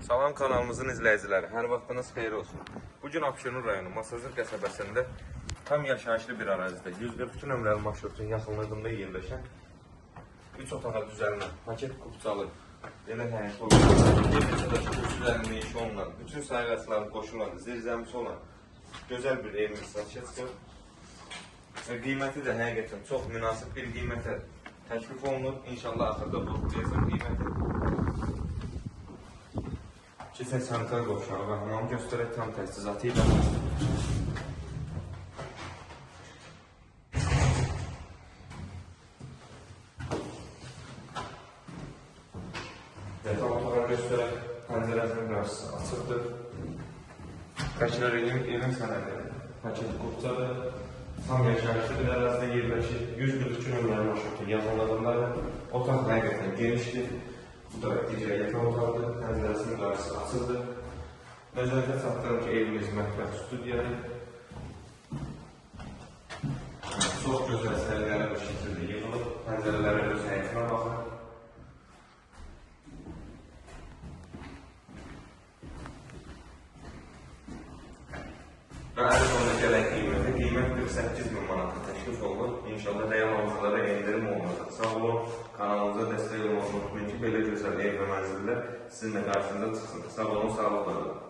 Salam kanalımızın izləyiciləri, hər vaxtınız xeyir olsun. Bugün Abşeron rayonu Masazır qəsəbəsində tam yaşayışlı bir ərazidə 142 nömrəli marşrutun yaxınlığında yerləşən 3 otağa düzəlmə, paket kupçalı, belə həyət olan, bir neçə də kürsülərinin işi olunan, bütün sayğacları qoşulan, zirzəmisi olan gözəl bir evimiz satışa çıxır. Qiyməti də həqiqətən çox münasib bir qiymətə təklif olunur. İnşallah axırda bu qiyməti. Keçək sanitar qovşağı və hamam göstərək tam təchizatı ilə. Yataq otağı göstərək, pəncərəsinin qarşısı açıqdır. Təkrar edeyim, evin sənədi, paket kupçadır. Tam yaşayışlı bir ərazidə yerləşir. 142 nömrəli marşrutu yaxınlığındadır. Otaq həqiqətən genişdir. Bu da digər yataq otaqdır. Pəncərəsinin qarşısı açıqdır. Nəzərdə çatdırım ki, evimiz mətbəx studiyadır. Çox gözəl səliqəli bir şəkildə yığılıb. Pəncərələri öz həqiqətinə baxır. Və ən sonunda gələn qiymət 48.000 manata təklif olunur. İnşallah real alıcılara endirim olunacaq. Sağ olun, kanalımıza dəstək olmanızı unutmayın ki, belə gözəl ev və mənzillər sizinlə qarşınıza çıxsın. Sağ olun, sağlıqla qalın.